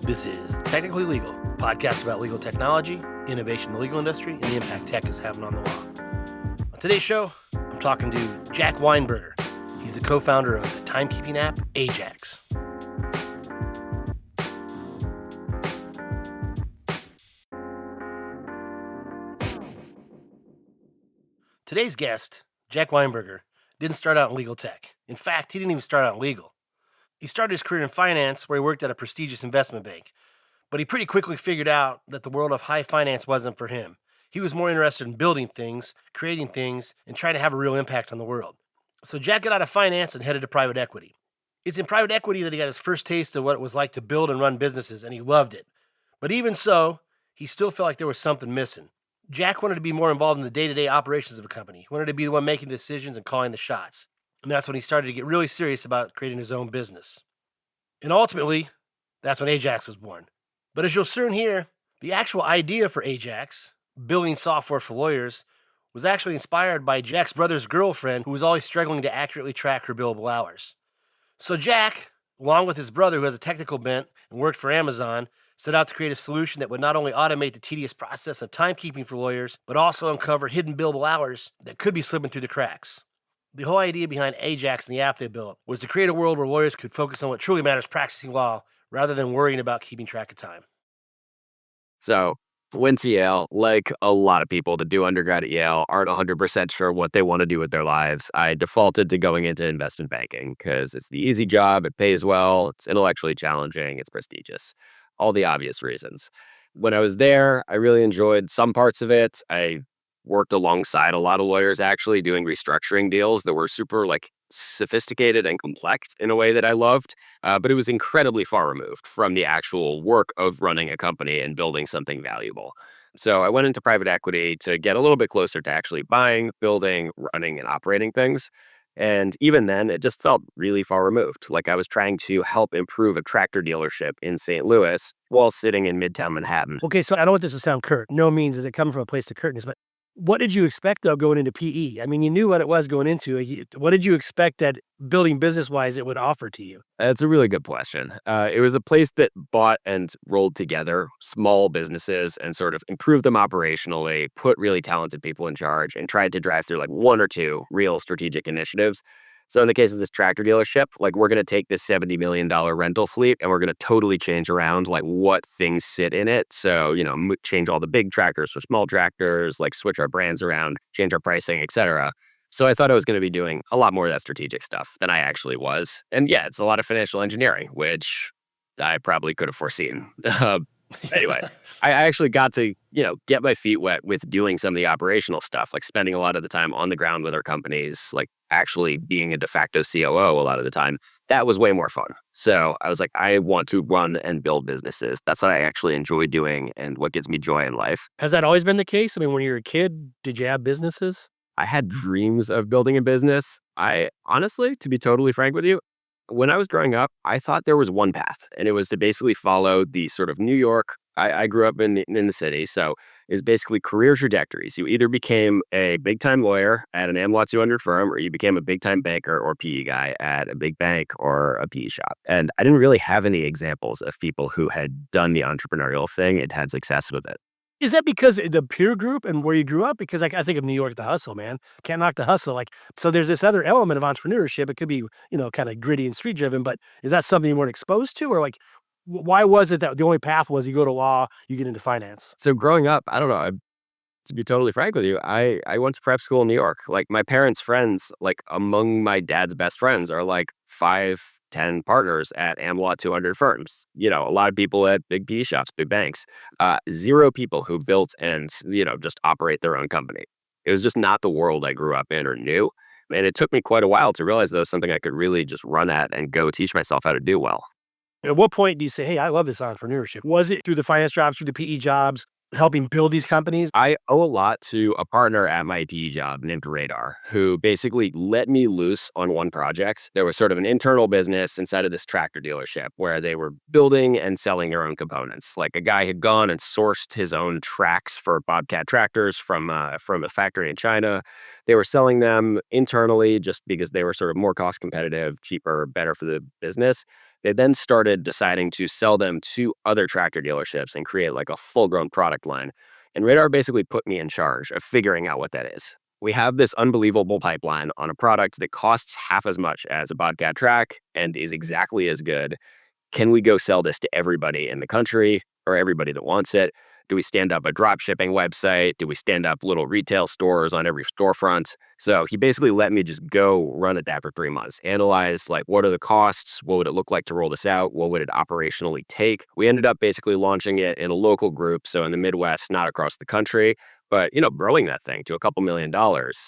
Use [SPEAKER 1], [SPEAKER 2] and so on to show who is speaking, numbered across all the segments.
[SPEAKER 1] This is Technically Legal, a podcast about legal technology, innovation in the legal industry, and the impact tech is having on the law. On today's show, I'm talking to Jack Weinberger. He's the co-founder of the timekeeping app, Ajax. Today's guest, Jack Weinberger, didn't start out in legal tech. In fact, he didn't even start out in legal. He started his career in finance, where he worked at a prestigious investment bank. But he pretty quickly figured out that the world of high finance wasn't for him. He was more interested in building things, creating things, and trying to have a real impact on the world. So Jack got out of finance and headed to private equity. It's in private equity that he got his first taste of what it was like to build and run businesses, and he loved it. But even so, he still felt like there was something missing. Jack wanted to be more involved in the day-to-day operations of a company. He wanted to be the one making decisions and calling the shots. And that's when he started to get really serious about creating his own business. And ultimately, that's when Ajax was born. But as you'll soon hear, the actual idea for Ajax, building software for lawyers, was actually inspired by Jack's brother's girlfriend, who was always struggling to accurately track her billable hours. So Jack, along with his brother, who has a technical bent and worked for Amazon, set out to create a solution that would not only automate the tedious process of timekeeping for lawyers, but also uncover hidden billable hours that could be slipping through the cracks. The whole idea behind Ajax and the app they built was to create a world where lawyers could focus on what truly matters, practicing law, rather than worrying about keeping track of time.
[SPEAKER 2] So went to Yale. Like a lot of people that do undergrad at Yale aren't 100% sure what they want to do with their lives. I defaulted to going into investment banking because it's the easy job, it pays well, it's intellectually challenging, it's prestigious. All the obvious reasons. When I was there, I really enjoyed some parts of it. I worked alongside a lot of lawyers actually doing restructuring deals that were super sophisticated and complex in a way that I loved. But it was incredibly far removed from the actual work of running a company and building something valuable. So I went into private equity to get a little bit closer to actually buying, building, running, and operating things. And even then, it just felt really far removed. Like I was trying to help improve a tractor dealership in St. Louis while sitting in Midtown Manhattan.
[SPEAKER 3] Okay, so I don't want this to sound curt. No means is it coming from a place of curtness, but what did you expect, though, going into PE? I mean, you knew what it was going into. What did you expect that building business-wise it would offer to you?
[SPEAKER 2] That's a really good question. It was a place that bought and rolled together small businesses and sort of improved them operationally, put really talented people in charge, and tried to drive through one or two real strategic initiatives. So in the case of this tractor dealership, we're going to take this $70 million rental fleet and we're going to totally change around what things sit in it. So, change all the big tractors for small tractors, switch our brands around, change our pricing, etc. So I thought I was going to be doing a lot more of that strategic stuff than I actually was. And yeah, it's a lot of financial engineering, which I probably could have foreseen. Anyway, I actually got to, get my feet wet with doing some of the operational stuff, spending a lot of the time on the ground with our companies, actually being a de facto COO a lot of the time. That was way more fun. So I was like, I want to run and build businesses. That's what I actually enjoy doing and what gives me joy in life.
[SPEAKER 3] Has that always been the case? I mean, when you were a kid, did you have businesses?
[SPEAKER 2] I had dreams of building a business. I honestly, to be totally frank with you, when I was growing up, I thought there was one path, and it was to basically follow the sort of New York. I grew up in the city, so it's basically career trajectories. You either became a big-time lawyer at an Am Law 200 firm, or you became a big-time banker or PE guy at a big bank or a PE shop. And I didn't really have any examples of people who had done the entrepreneurial thing and had success with it.
[SPEAKER 3] Is that because of the peer group and where you grew up? Because I think of New York, the hustle, man. Can't knock the hustle. So there's this other element of entrepreneurship. It could be, kind of gritty and street driven, but is that something you weren't exposed to? Or why was it that the only path was you go to law, you get into finance?
[SPEAKER 2] So growing up, I don't know. To be totally frank with you, I went to prep school in New York. My parents' friends, among my dad's best friends are 5, 10 partners at Am Law 200 firms. A lot of people at big PE shops, big banks. 0 people who built and, just operate their own company. It was just not the world I grew up in or knew. And it took me quite a while to realize that was something I could really just run at and go teach myself how to do well.
[SPEAKER 3] At what point do you say, hey, I love this entrepreneurship? Was it through the finance jobs, through the PE jobs? helping build these companies?
[SPEAKER 2] I owe a lot to a partner at my PE job named Radar, who basically let me loose on one project. There was sort of an internal business inside of this tractor dealership where they were building and selling their own components. Like a guy had gone and sourced his own tracks for Bobcat tractors from a factory in China. They were selling them internally just because they were sort of more cost competitive, cheaper, better for the business. They then started deciding to sell them to other tractor dealerships and create like a full grown product line. And Radar basically put me in charge of figuring out what that is. We have this unbelievable pipeline on a product that costs half as much as a Bobcat track and is exactly as good. Can we go sell this to everybody in the country or everybody that wants it? Do we stand up a drop shipping website? Do we stand up little retail stores on every storefront? So he basically let me just go run at that for 3 months, analyze like what are the costs? What would it look like to roll this out? What would it operationally take? We ended up basically launching it in a local group. So in the Midwest, not across the country, but growing that thing to a couple $1 million.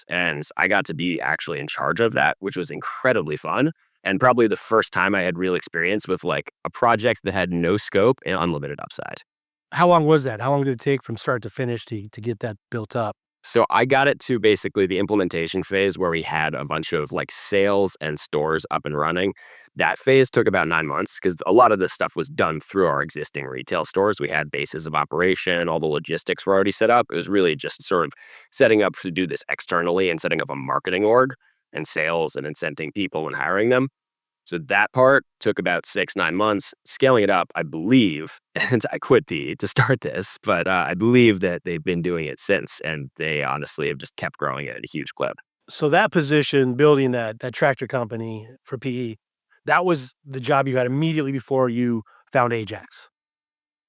[SPEAKER 2] And I got to be actually in charge of that, which was incredibly fun. And probably the first time I had real experience with like a project that had no scope and unlimited upside.
[SPEAKER 3] How long was that? How long did it take from start to finish to get that built up?
[SPEAKER 2] So I got it to basically the implementation phase where we had a bunch of like sales and stores up and running. That phase took about 9 months because a lot of this stuff was done through our existing retail stores. We had bases of operation, all the logistics were already set up. It was really just sort of setting up to do this externally and setting up a marketing org and sales and incenting people and hiring them. So that part took about 6, 9 months. Scaling it up, I believe, and I quit PE to start this, but I believe that they've been doing it since, and they honestly have just kept growing it at a huge clip.
[SPEAKER 3] So that position, building that tractor company for PE, that was the job you had immediately before you found Ajax.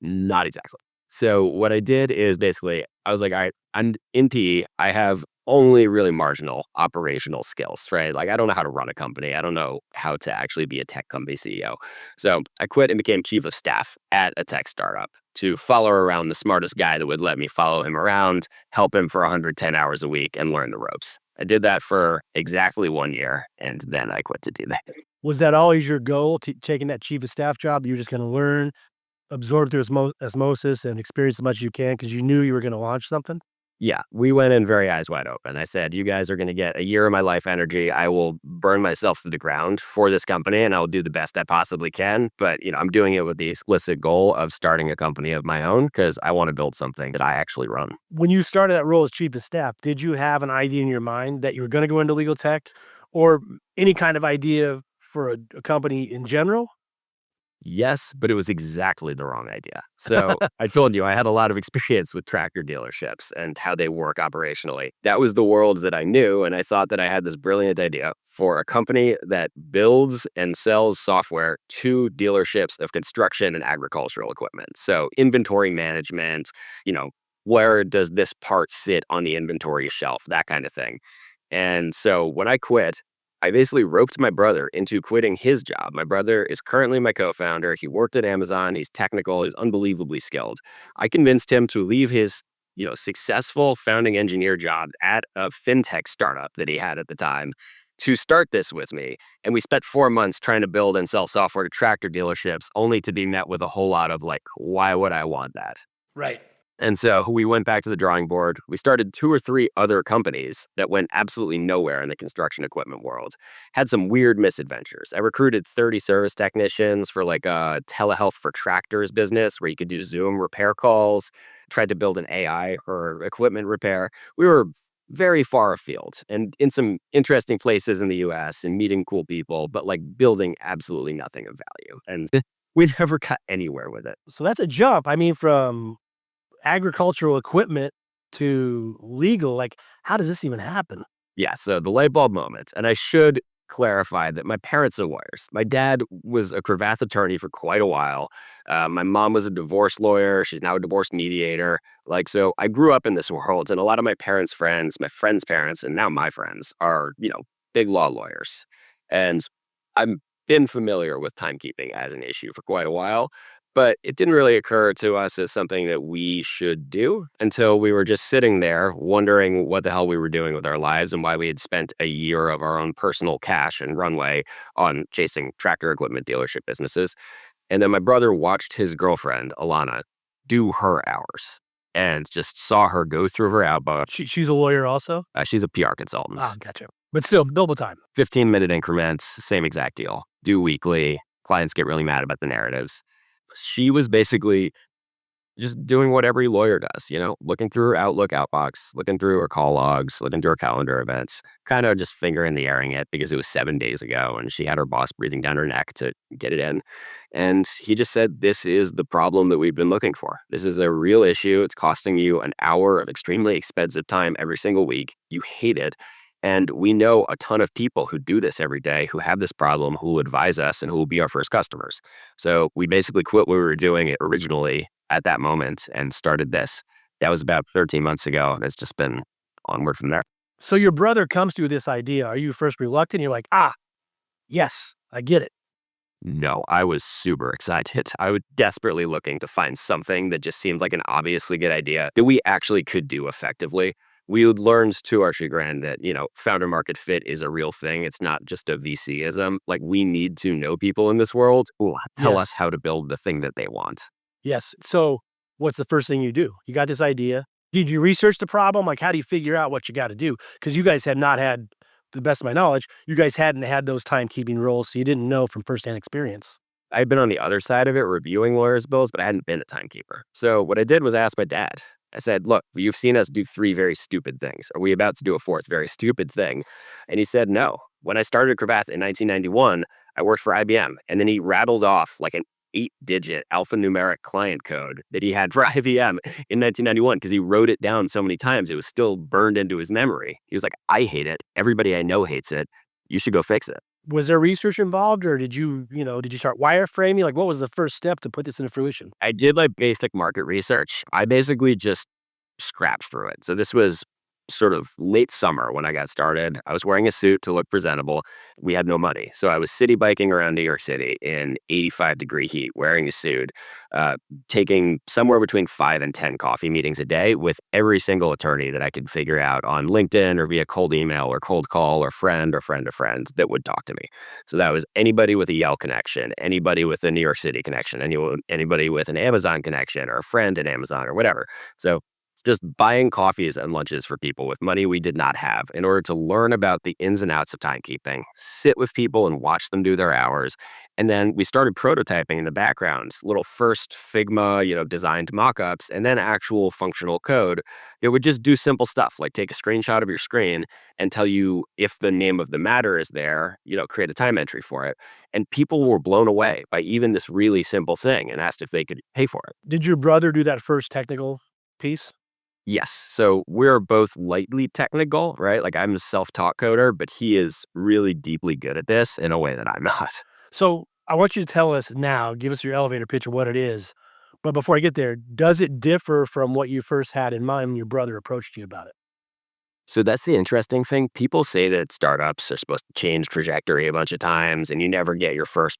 [SPEAKER 2] Not exactly. So what I did is basically, I was like, all right, I'm in PE. I have only really marginal operational skills, right? Like I don't know how to run a company. I don't know how to actually be a tech company CEO. So I quit and became chief of staff at a tech startup to follow around the smartest guy that would let me follow him around, help him for 110 hours a week and learn the ropes. I did that for exactly 1 year and then I quit to do that.
[SPEAKER 3] Was that always your goal, taking that chief of staff job? You're just going to learn, absorb through osmosis, and experience as much as you can because you knew you were going to launch something?
[SPEAKER 2] Yeah, we went in very eyes wide open. I said, "You guys are going to get a year of my life energy. I will burn myself to the ground for this company and I will do the best I possibly can. But, I'm doing it with the explicit goal of starting a company of my own because I want to build something that I actually run."
[SPEAKER 3] When you started that role as chief of staff, did you have an idea in your mind that you were going to go into legal tech or any kind of idea for a company in general?
[SPEAKER 2] Yes, but it was exactly the wrong idea. So I told you I had a lot of experience with tractor dealerships and how they work operationally. That was the world that I knew. And I thought that I had this brilliant idea for a company that builds and sells software to dealerships of construction and agricultural equipment. So inventory management, you know, where does this part sit on the inventory shelf, that kind of thing. And so when I quit, I basically roped my brother into quitting his job. My brother is currently my co-founder. He worked at Amazon. He's technical. He's unbelievably skilled. I convinced him to leave his, successful founding engineer job at a fintech startup that he had at the time to start this with me. And we spent 4 months trying to build and sell software to tractor dealerships, only to be met with a whole lot of like, why would I want that?
[SPEAKER 1] Right.
[SPEAKER 2] And so we went back to the drawing board. We started 2 or 3 other companies that went absolutely nowhere in the construction equipment world. Had some weird misadventures. I recruited 30 service technicians for like a telehealth for tractors business where you could do Zoom repair calls. Tried to build an AI for equipment repair. We were very far afield and in some interesting places in the US and meeting cool people, but like building absolutely nothing of value. And we never got anywhere with it.
[SPEAKER 3] So that's a jump. I mean, from agricultural equipment to legal. Like, how does this even happen?
[SPEAKER 2] Yeah, so the light bulb moment, and I should clarify that my parents are lawyers. My dad was a Cravath attorney for quite a while. My mom was a divorce lawyer. She's now a divorce mediator. Like, so I grew up in this world, and a lot of my parents' friends, my friends' parents, and now my friends are, big law lawyers. And I've been familiar with timekeeping as an issue for quite a while. But it didn't really occur to us as something that we should do until we were just sitting there wondering what the hell we were doing with our lives and why we had spent a year of our own personal cash and runway on chasing tractor equipment dealership businesses. And then my brother watched his girlfriend, Alana, do her hours and just saw her go through her outbox.
[SPEAKER 3] She's a lawyer also?
[SPEAKER 2] She's a PR consultant.
[SPEAKER 3] Ah, gotcha. But still, billable time.
[SPEAKER 2] 15-minute increments, same exact deal. Do weekly. Clients get really mad about the narratives. She was basically just doing what every lawyer does, looking through her Outlook outbox, looking through her call logs, looking through her calendar events, kind of just finger in the airing it because it was 7 days ago and she had her boss breathing down her neck to get it in. And he just said, this is the problem that we've been looking for. This is a real issue. It's costing you an hour of extremely expensive time every single week. You hate it. And we know a ton of people who do this every day, who have this problem, who will advise us and who will be our first customers. So we basically quit what we were doing originally at that moment and started this. That was about 13 months ago, and it's just been onward from there.
[SPEAKER 3] So your brother comes to you with this idea. Are you first reluctant? You're like, yes, I get it.
[SPEAKER 2] No, I was super excited. I was desperately looking to find something that just seemed like an obviously good idea that we actually could do effectively. We had learned to our chagrin that, founder market fit is a real thing. It's not just a VCism. Like, we need to know people in this world who will tell us
[SPEAKER 3] Yes.
[SPEAKER 2] how to build the thing that they want.
[SPEAKER 3] Yes. So what's the first thing you do? You got this idea. Did you research the problem? Like, how do you figure out what you got to do? Because you guys had not had, to the best of my knowledge, you guys hadn't had those timekeeping roles, so you didn't know from firsthand experience.
[SPEAKER 2] I'd been on the other side of it reviewing lawyers' bills, but I hadn't been a timekeeper. So what I did was ask my dad. I said, look, you've seen us do three very stupid things. Are we about to do a fourth very stupid thing? And he said, no. When I started Cravath in 1991, I worked for IBM. And then he rattled off like an 8-digit alphanumeric client code that he had for IBM in 1991 because he wrote it down so many times. It was still burned into his memory. He was like, I hate it. Everybody I know hates it. You should go fix it.
[SPEAKER 3] Was there research involved, or did you start wireframing? Like, what was the first step to put this into fruition?
[SPEAKER 2] I did like basic market research. I basically just scrapped through it. So this was sort of late summer when I got started. I was wearing a suit to look presentable. We had no money. So I was city biking around New York City in 85-degree heat, wearing a suit, taking somewhere between 5 and 10 coffee meetings a day with every single attorney that I could figure out on LinkedIn or via cold email or cold call or friend of friend that would talk to me. So that was anybody with a Yale connection, anybody with a New York City connection, anybody with an Amazon connection or a friend at Amazon or whatever. So just buying coffees and lunches for people with money we did not have in order to learn about the ins and outs of timekeeping, sit with people and watch them do their hours. And then we started prototyping in the background, little first Figma, designed mock-ups, and then actual functional code. It would just do simple stuff like take a screenshot of your screen and tell you if the name of the matter is there, create a time entry for it. And people were blown away by even this really simple thing and asked if they could pay for it.
[SPEAKER 3] Did your brother do that first technical piece?
[SPEAKER 2] Yes. So we're both lightly technical, right? Like I'm a self-taught coder, but he is really deeply good at this in a way that I'm not.
[SPEAKER 3] So I want you to tell us now, give us your elevator pitch of what it is. But before I get there, does it differ from what you first had in mind when your brother approached you about it?
[SPEAKER 2] So that's the interesting thing. People say that startups are supposed to change trajectory a bunch of times and you never get your first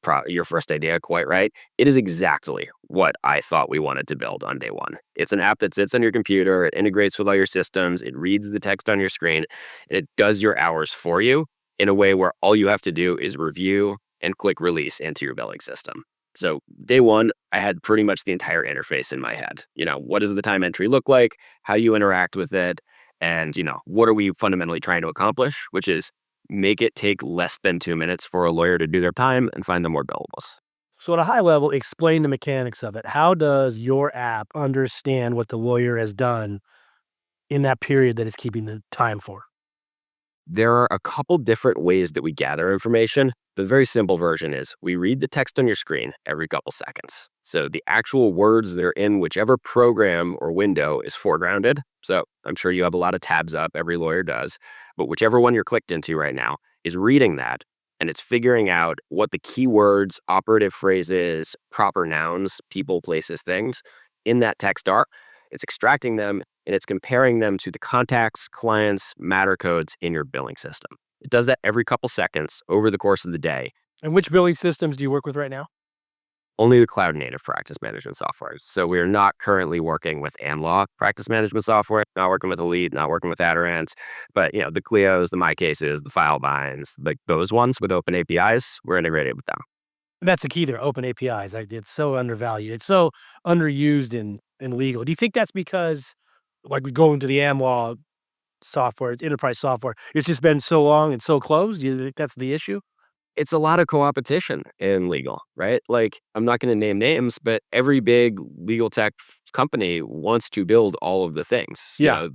[SPEAKER 2] idea quite right. It is exactly what I thought we wanted to build on day one. It's an app that sits on your computer, it integrates with all your systems, it reads the text on your screen, and it does your hours for you in a way where all you have to do is review and click release into your billing system. So day one, I had pretty much the entire interface in my head. What does the time entry look like? How you interact with it? And, what are we fundamentally trying to accomplish, which is make it take less than 2 minutes for a lawyer to do their time and find them more billables.
[SPEAKER 3] So at a high level, explain the mechanics of it. How does your app understand what the lawyer has done in that period that it's keeping the time for?
[SPEAKER 2] There are a couple different ways that we gather information. The very simple version is we read the text on your screen every couple seconds. So the actual words that are in whichever program or window is foregrounded. So I'm sure you have a lot of tabs up, every lawyer does, but whichever one you're clicked into right now is reading that and it's figuring out what the keywords, operative phrases, proper nouns, people, places, things in that text are. It's extracting them and it's comparing them to the contacts, clients, matter codes in your billing system. It does that every couple seconds over the course of the day.
[SPEAKER 3] And which billing systems do you work with right now?
[SPEAKER 2] Only the cloud native practice management software. So we are not currently working with AmLaw practice management software, not working with Elite, not working with Aderant, but the Clios, the MyCases, the FileBinds, like those ones with open APIs, we're integrated with them.
[SPEAKER 3] And that's the key there, open APIs. Like, it's so undervalued. It's so underused in legal. Do you think that's because, like, we go into the AmLaw software, it's enterprise software, it's just been so long and so closed? Do you think that's the issue?
[SPEAKER 2] it's a lot of co-opetition in legal, right? Like, I'm not going to name names, but every big legal tech company wants to build all of the things.
[SPEAKER 3] Yeah.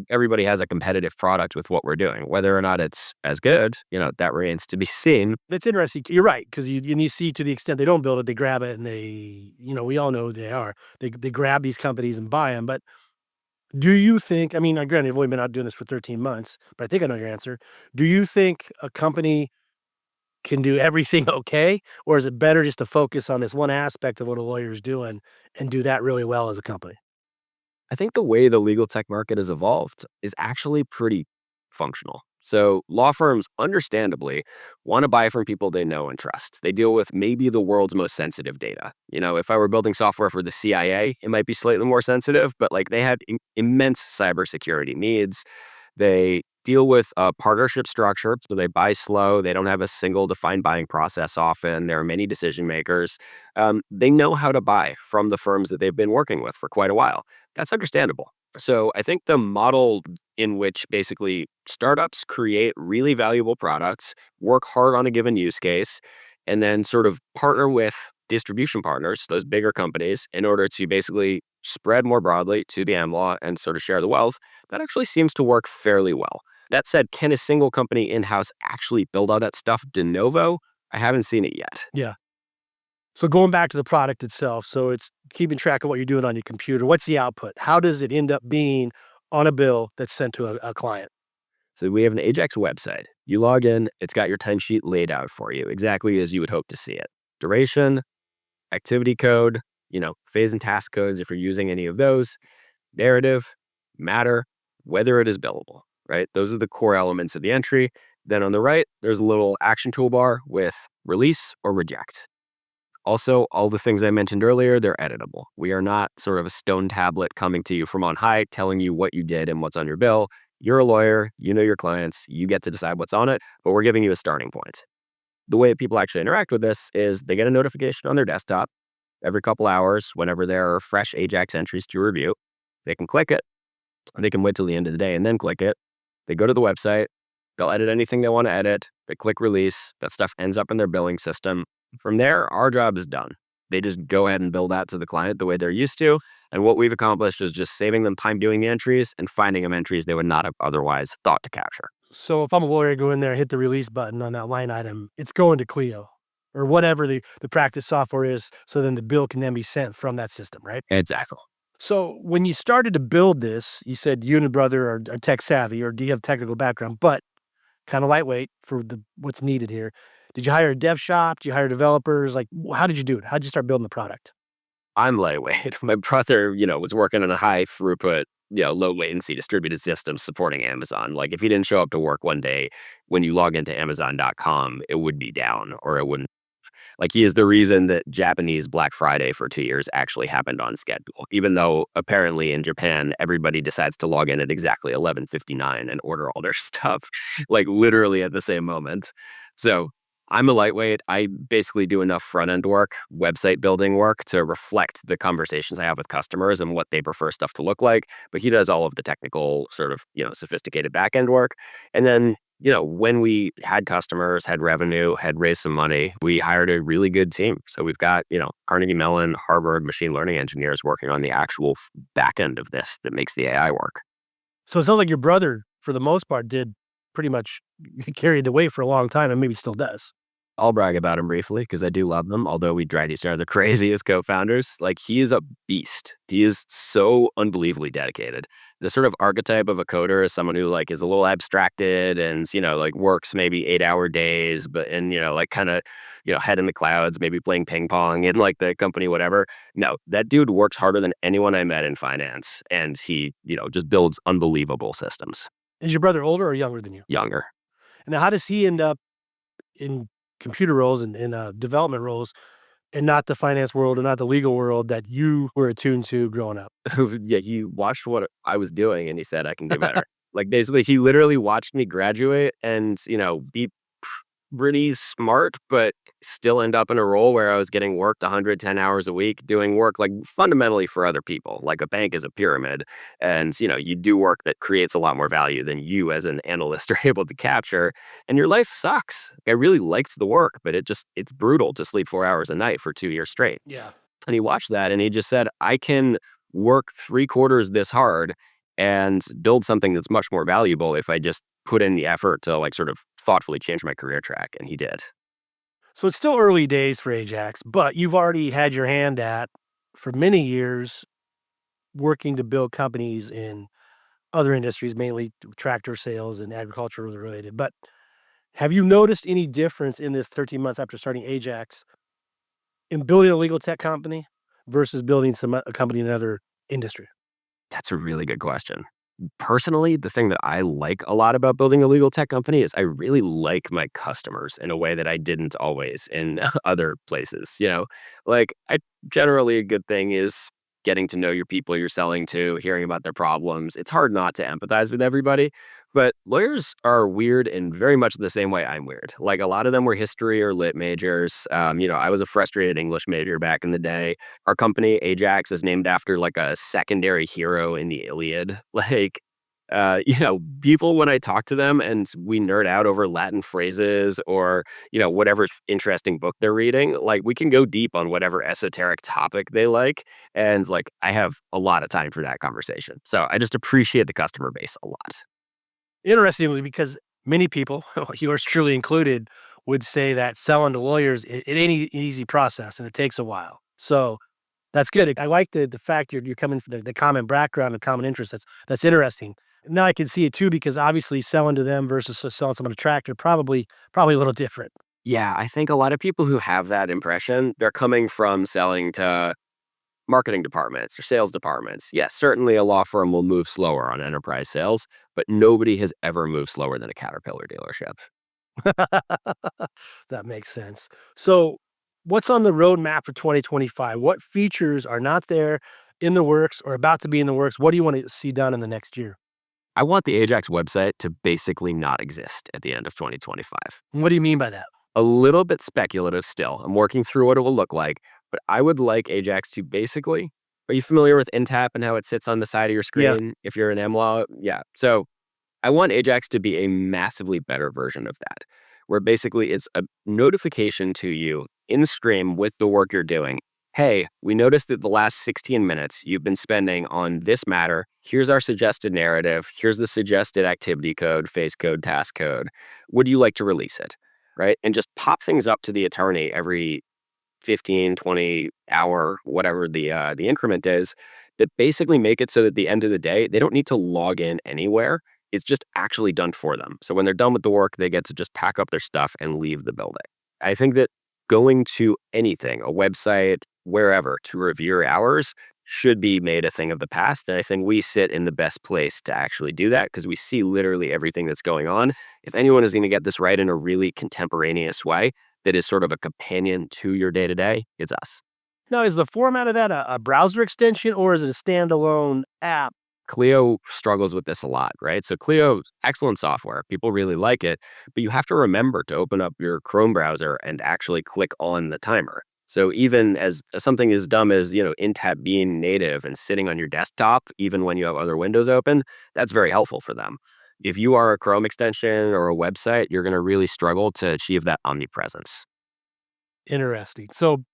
[SPEAKER 2] Everybody has a competitive product with what we're doing. Whether or not it's as good, that remains to be seen.
[SPEAKER 3] It's interesting. You're right, because you see to the extent they don't build it, they grab it and we all know who they are. They grab these companies and buy them. But do you think, I mean, granted, I've only been out doing this for 13 months, but I think I know your answer. Do you think a company can do everything okay? Or is it better just to focus on this one aspect of what a lawyer's doing and do that really well as a company?
[SPEAKER 2] I think the way the legal tech market has evolved is actually pretty functional. So, law firms, understandably, want to buy from people they know and trust. They deal with maybe the world's most sensitive data. If I were building software for the CIA, it might be slightly more sensitive, but like they had immense cybersecurity needs. They deal with a partnership structure, so they buy slow. They don't have a single defined buying process often. There are many decision makers. They know how to buy from the firms that they've been working with for quite a while. That's understandable. So I think the model in which basically startups create really valuable products, work hard on a given use case, and then sort of partner with distribution partners, those bigger companies, in order to basically spread more broadly to the AmLaw and sort of share the wealth, that actually seems to work fairly well. That said, can a single company in-house actually build all that stuff de novo? I haven't seen it yet.
[SPEAKER 3] Yeah. So going back to the product itself, so it's keeping track of what you're doing on your computer. What's the output? How does it end up being on a bill that's sent to a client?
[SPEAKER 2] So we have an Ajax website. You log in, it's got your timesheet laid out for you, exactly as you would hope to see it. Duration, activity code, phase and task codes if you're using any of those, narrative, matter, whether it is billable, right? Those are the core elements of the entry. Then on the right, there's a little action toolbar with release or reject. Also, all the things I mentioned earlier, they're editable. We are not sort of a stone tablet coming to you from on high telling you what you did and what's on your bill. You're a lawyer, you know your clients, you get to decide what's on it, but we're giving you a starting point. The way that people actually interact with this is they get a notification on their desktop every couple hours whenever there are fresh Ajax entries to review. They can click it, or they can wait till the end of the day and then click it. They go to the website, they'll edit anything they want to edit, they click release, that stuff ends up in their billing system. From there, our job is done. They just go ahead and bill that to the client the way they're used to. And what we've accomplished is just saving them time doing the entries and finding them entries they would not have otherwise thought to capture.
[SPEAKER 3] So if I'm a lawyer, go in there, hit the release button on that line item, it's going to Clio or whatever the practice software is. So then the bill can then be sent from that system, right?
[SPEAKER 2] Exactly.
[SPEAKER 3] So when you started to build this, you said you and your brother are tech savvy, or do you have technical background, but kind of lightweight for what's needed here. Did you hire a dev shop? Did you hire developers? Like, how did you do it? How did you start building the product?
[SPEAKER 2] I'm lightweight. My brother, was working on a high throughput, low latency distributed system supporting Amazon. Like if he didn't show up to work one day when you log into Amazon.com, it would be down or it wouldn't. Like he is the reason that Japanese Black Friday for 2 years actually happened on schedule, even though apparently in Japan, everybody decides to log in at exactly 11:59 and order all their stuff, like literally at the same moment. So I'm a lightweight. I basically do enough front end work, website building work to reflect the conversations I have with customers and what they prefer stuff to look like. But he does all of the technical sort of, sophisticated back end work. And then when we had customers, had revenue, had raised some money, we hired a really good team. So we've got, Carnegie Mellon, Harvard machine learning engineers working on the actual back end of this that makes the AI work.
[SPEAKER 3] So it sounds like your brother, for the most part, did pretty much carried the weight for a long time and maybe still does.
[SPEAKER 2] I'll brag about him briefly because I do love him, although we drive each other the craziest co-founders. Like he is a beast. He is so unbelievably dedicated. The sort of archetype of a coder is someone who like is a little abstracted and, like works maybe 8-hour days, but like kind of, head in the clouds, maybe playing ping pong in like the company, whatever. No, that dude works harder than anyone I met in finance. And he, just builds unbelievable systems.
[SPEAKER 3] Is your brother older or younger than you?
[SPEAKER 2] Younger.
[SPEAKER 3] And now how does he end up in computer roles and in development roles and not the finance world and not the legal world that you were attuned to growing up?
[SPEAKER 2] Yeah, he watched what I was doing and he said, I can do better. Like basically, he literally watched me graduate and, be pretty smart, but still end up in a role where I was getting worked 110 hours a week, doing work like fundamentally for other people. Like a bank is a pyramid, and you do work that creates a lot more value than you as an analyst are able to capture. And your life sucks. I really liked the work, but it's brutal to sleep 4 hours a night for 2 years straight.
[SPEAKER 1] Yeah.
[SPEAKER 2] And he watched that and he just said, I can work 3/4 this hard and build something that's much more valuable if I just put in the effort to like sort of thoughtfully change my career track. And he did.
[SPEAKER 3] So it's still early days for Ajax, but you've already had your hand at for many years working to build companies in other industries, mainly tractor sales and agriculture related. But have you noticed any difference in this 13 months after starting Ajax in building a legal tech company versus building a company in another industry?
[SPEAKER 2] That's a really good question. Personally, the thing that I like a lot about building a legal tech company is I really like my customers in a way that I didn't always in other places. Like I generally a good thing is getting to know your people you're selling to, hearing about their problems. It's hard not to empathize with everybody, but lawyers are weird in very much the same way I'm weird. Like a lot of them were history or lit majors. I was a frustrated English major back in the day. Our company, Ajax, is named after like a secondary hero in the Iliad. People when I talk to them and we nerd out over Latin phrases or, whatever interesting book they're reading, like we can go deep on whatever esoteric topic they like. And like I have a lot of time for that conversation. So I just appreciate the customer base a lot.
[SPEAKER 3] Interestingly, because many people, yours truly included, would say that selling to lawyers, it ain't easy process and it takes a while. So that's good. I like the fact you're coming from the common background and common interest. That's interesting. Now I can see it too because obviously selling to them versus selling someone a tractor probably a little different.
[SPEAKER 2] Yeah, I think a lot of people who have that impression, they're coming from selling to marketing departments or sales departments. Yes, certainly a law firm will move slower on enterprise sales, but nobody has ever moved slower than a Caterpillar dealership.
[SPEAKER 3] That makes sense. So, what's on the roadmap for 2025? What features are not there in the works or about to be in the works? What do you want to see done in the next year?
[SPEAKER 2] I want the Ajax website to basically not exist at the end of 2025.
[SPEAKER 3] What do you mean by that?
[SPEAKER 2] A little bit speculative still. I'm working through what it will look like, but I would like Ajax to basically. Are you familiar with Intap and how it sits on the side of your
[SPEAKER 3] Yeah.
[SPEAKER 2] screen if you're an MLAW? Yeah. So I want Ajax to be a massively better version of that, where basically it's a notification to you in stream with the work you're doing. Hey, we noticed that the last 16 minutes you've been spending on this matter. Here's our suggested narrative. Here's the suggested activity code, phase code, task code. Would you like to release it? Right. And just pop things up to the attorney every 15, 20 hour, whatever the increment is, that basically make it so that at the end of the day, they don't need to log in anywhere. It's just actually done for them. So when they're done with the work, they get to just pack up their stuff and leave the building. I think that going to anything, a website, wherever, to review your hours should be made a thing of the past. And I think we sit in the best place to actually do that because we see literally everything that's going on. If anyone is going to get this right in a really contemporaneous way, that is sort of a companion to your day to day, it's us.
[SPEAKER 3] Now, is the format of that a browser extension or is it a standalone app?
[SPEAKER 2] Clio struggles with this a lot, right? So Clio, excellent software. People really like it, but you have to remember to open up your Chrome browser and actually click on the timer. So even as something as dumb as, Intap being native and sitting on your desktop, even when you have other windows open, that's very helpful for them. If you are a Chrome extension or a website, you're going to really struggle to achieve that omnipresence.
[SPEAKER 3] Interesting. So,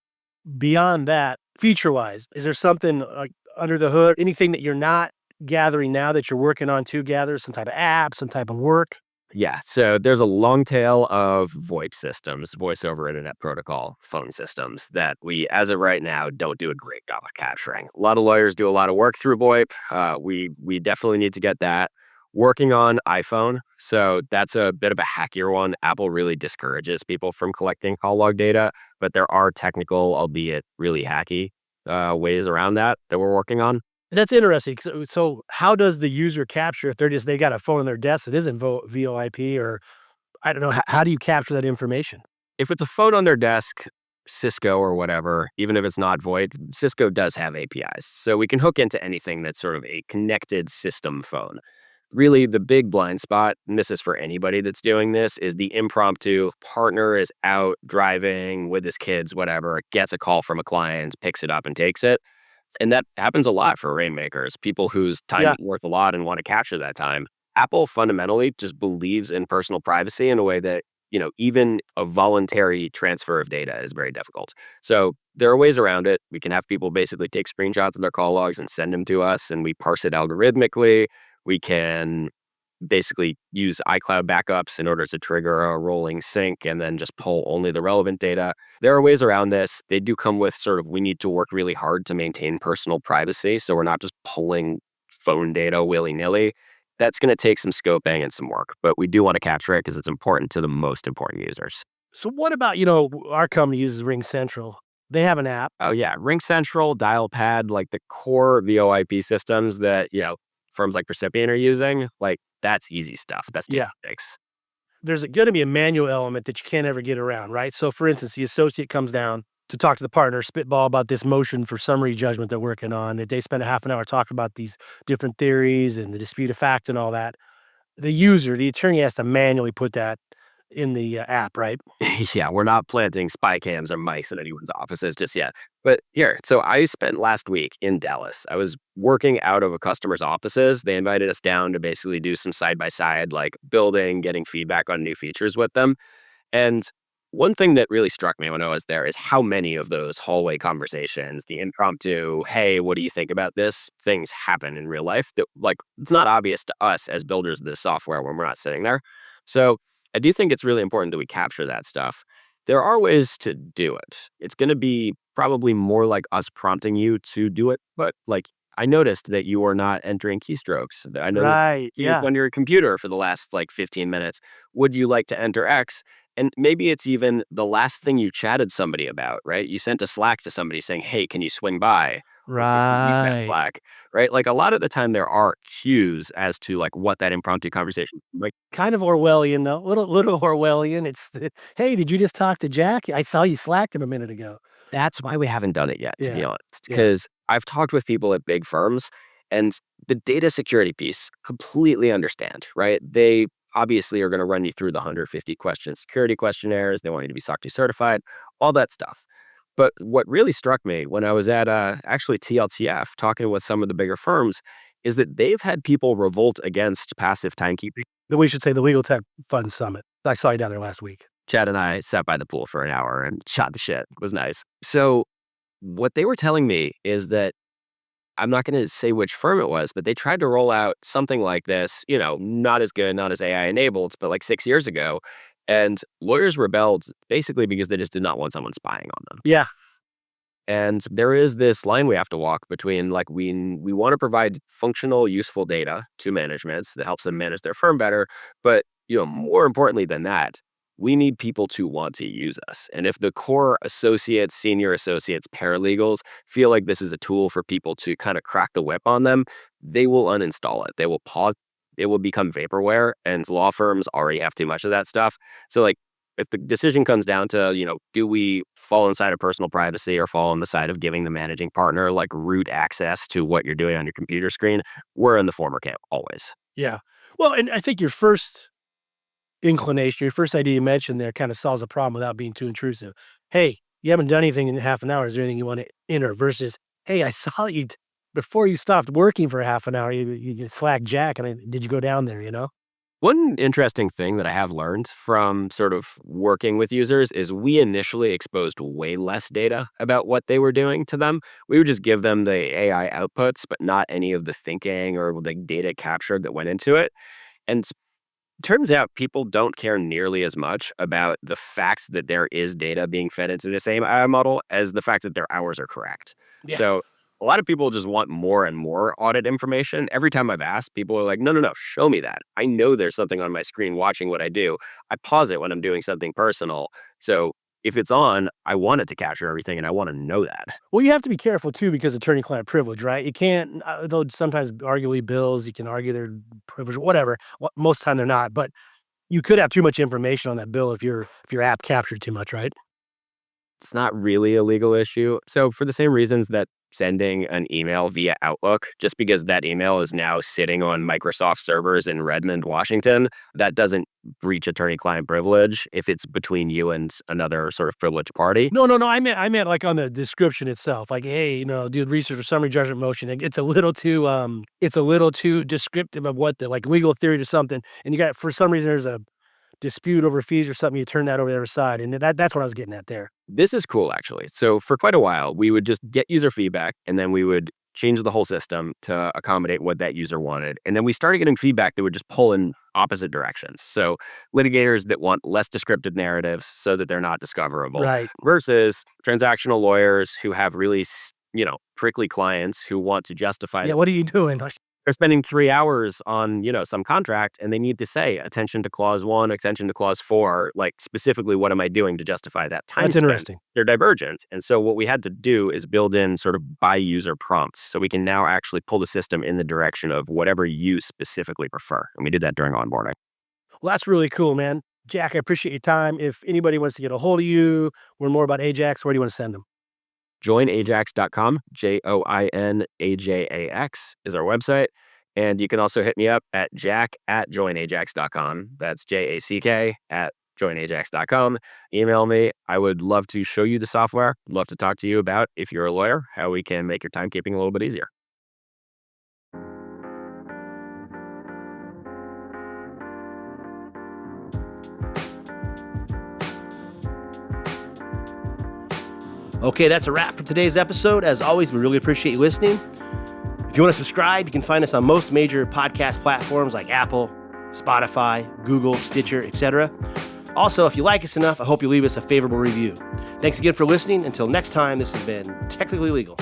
[SPEAKER 3] beyond that, feature wise, is there something like under the hood, anything that you're not gathering now that you're working on to gather, some type of app, some type of work?
[SPEAKER 2] Yeah, so there's a long tail of VoIP systems, voice over internet protocol phone systems that we, as of right now, don't do a great job of capturing. A lot of lawyers do a lot of work through VoIP. We definitely need to get that working on iPhone. So that's a bit of a hackier one. Apple really discourages people from collecting call log data, but there are technical, albeit really hacky, ways around that we're working on.
[SPEAKER 3] That's interesting. So how does the user capture if they got a phone on their desk that isn't VoIP or I don't know, how do you capture that information?
[SPEAKER 2] If it's a phone on their desk, Cisco or whatever, even if it's not VoIP, Cisco does have APIs. So we can hook into anything that's sort of a connected system phone. Really, the big blind spot, and this is for anybody that's doing this, is the impromptu partner is out driving with his kids, whatever, gets a call from a client, picks it up and takes it. And that happens a lot for rainmakers, people whose time
[SPEAKER 3] Yeah.
[SPEAKER 2] is worth a lot and want to capture that time. Apple fundamentally just believes in personal privacy in a way that, even a voluntary transfer of data is very difficult. So there are ways around it. We can have people basically take screenshots of their call logs and send them to us, and we parse it algorithmically. We can basically use iCloud backups in order to trigger a rolling sync and then just pull only the relevant data. There are ways around this. They do come with sort of we need to work really hard to maintain personal privacy. So we're not just pulling phone data willy nilly. That's going to take some scoping and some work, but we do want to capture it because it's important to the most important users.
[SPEAKER 3] So what about, our company uses Ring Central. They have an app.
[SPEAKER 2] Oh, yeah. Ring Central, Dialpad, like the core VoIP systems that, firms like Percipient are using, like that's easy stuff. That's table
[SPEAKER 3] Yeah.
[SPEAKER 2] stakes.
[SPEAKER 3] There's going to be a manual element that you can't ever get around, right? So for instance, the associate comes down to talk to the partner, spitball about this motion for summary judgment they're working on. That they spend a half an hour talking about these different theories and the dispute of fact and all that. The user, the attorney has to manually put that in the app, right?
[SPEAKER 2] Yeah, we're not planting spy cams or mice in anyone's offices just yet. But here, so I spent last week in Dallas. I was working out of a customer's offices. They invited us down to basically do some side by side, like building, getting feedback on new features with them. And one thing that really struck me when I was there is how many of those hallway conversations, the impromptu, hey, what do you think about this? Things happen in real life that, like, it's not obvious to us as builders of this software when we're not sitting there. So I do think it's really important that we capture that stuff. There are ways to do it. It's going to be probably more like us prompting you to do it. But like, I noticed that you are not entering keystrokes. I know that
[SPEAKER 3] Right.
[SPEAKER 2] keys
[SPEAKER 3] Yeah.
[SPEAKER 2] on your computer for the last like 15 minutes. Would you like to enter X? And maybe it's even the last thing you chatted somebody about, right? You sent a Slack to somebody saying, hey, can you swing by? Or can you read that
[SPEAKER 3] Right.
[SPEAKER 2] Slack? Right? Like a lot of the time there are cues as to like what that impromptu conversation like.
[SPEAKER 3] Kind of Orwellian though. Little Orwellian. It's hey, did you just talk to Jack? I saw you slacked him a minute ago.
[SPEAKER 2] That's why we haven't done it yet, to be
[SPEAKER 3] Yeah.
[SPEAKER 2] honest.
[SPEAKER 3] Yeah.
[SPEAKER 2] Because I've talked with people at big firms and the data security piece completely understand, right? They obviously are going to run you through the 150 question security questionnaires. They want you to be SOC 2 certified, all that stuff. But what really struck me when I was at actually TLTF talking with some of the bigger firms is that they've had people revolt against passive timekeeping.
[SPEAKER 3] Then we should say the Legal Tech Fund Summit. I saw you down there last week.
[SPEAKER 2] Chad and I sat by the pool for an hour and shot the shit. It was nice. So what they were telling me is that I'm not going to say which firm it was, but they tried to roll out something like this, not as good, not as AI enabled, but like 6 years ago. And lawyers rebelled basically because they just did not want someone spying on them.
[SPEAKER 3] Yeah.
[SPEAKER 2] And there is this line we have to walk between like we want to provide functional, useful data to managements that helps them manage their firm better. But more importantly than that, we need people to want to use us. And if the core associates, senior associates, paralegals feel like this is a tool for people to kind of crack the whip on them, they will uninstall it. They will pause. It will become vaporware. And law firms already have too much of that stuff. So like if the decision comes down to, do we fall inside of personal privacy or fall on the side of giving the managing partner like root access to what you're doing on your computer screen, we're in the former camp always.
[SPEAKER 3] Yeah. Well, and I think your first inclination, your first idea you mentioned there kind of solves a problem without being too intrusive. Hey, you haven't done anything in half an hour. Is there anything you want to enter? Versus, hey, I saw you before you stopped working for half an hour. You slacked Jack, and did you go down there?
[SPEAKER 2] One interesting thing that I have learned from sort of working with users is we initially exposed way less data about what they were doing to them. We would just give them the AI outputs, but not any of the thinking or the data captured that went into it. And turns out people don't care nearly as much about the fact that there is data being fed into the same AI model as the fact that their hours are correct.
[SPEAKER 3] Yeah.
[SPEAKER 2] So a lot of people just want more and more audit information. Every time I've asked, people are like, no, no, no, show me that. I know there's something on my screen watching what I do. I pause it when I'm doing something personal. So if it's on, I want it to capture everything and I want to know that.
[SPEAKER 3] Well, you have to be careful too because attorney-client privilege, right? You can't, though sometimes arguably bills, you can argue they're privileged, whatever. Most of the time they're not, but you could have too much information on that bill if your app captured too much, right?
[SPEAKER 2] It's not really a legal issue. So, for the same reasons that sending an email via Outlook, just because that email is now sitting on Microsoft servers in Redmond, Washington, that doesn't breach attorney-client privilege if it's between you and another sort of privileged party.
[SPEAKER 3] No. I meant like on the description itself. Like, hey, do research or summary judgment motion. It's a little too descriptive of what the like legal theory to something. And you got for some reason there's a dispute over fees or something. You turn that over to the other side, and that's what I was getting at there.
[SPEAKER 2] This is cool, actually. So, for quite a while, we would just get user feedback and then we would change the whole system to accommodate what that user wanted. And then we started getting feedback that would just pull in opposite directions. So, litigators that want less descriptive narratives so that they're not discoverable
[SPEAKER 3] Right.
[SPEAKER 2] versus transactional lawyers who have really, prickly clients who want to justify
[SPEAKER 3] Yeah. What are you doing? Like,
[SPEAKER 2] they're spending 3 hours on, some contract and they need to say attention to clause 1, attention to clause 4, like specifically what am I doing to justify that time
[SPEAKER 3] that's
[SPEAKER 2] spent?
[SPEAKER 3] interesting.
[SPEAKER 2] They're divergent. And so what we had to do is build in sort of by user prompts so we can now actually pull the system in the direction of whatever you specifically prefer. And we did that during onboarding.
[SPEAKER 3] Well, that's really cool, man. Jack, I appreciate your time. If anybody wants to get a hold of you, learn more about Ajax, where do you want to send them?
[SPEAKER 2] Joinajax.com, JOINAJAX is our website. And you can also hit me up at jack@joinajax.com. That's JACK@joinajax.com. Email me. I would love to show you the software. I'd love to talk to you about, if you're a lawyer, how we can make your timekeeping a little bit easier.
[SPEAKER 1] Okay, that's a wrap for today's episode. As always, we really appreciate you listening. If you want to subscribe, you can find us on most major podcast platforms like Apple, Spotify, Google, Stitcher, etc. Also, if you like us enough, I hope you leave us a favorable review. Thanks again for listening. Until next time, this has been Technically Legal.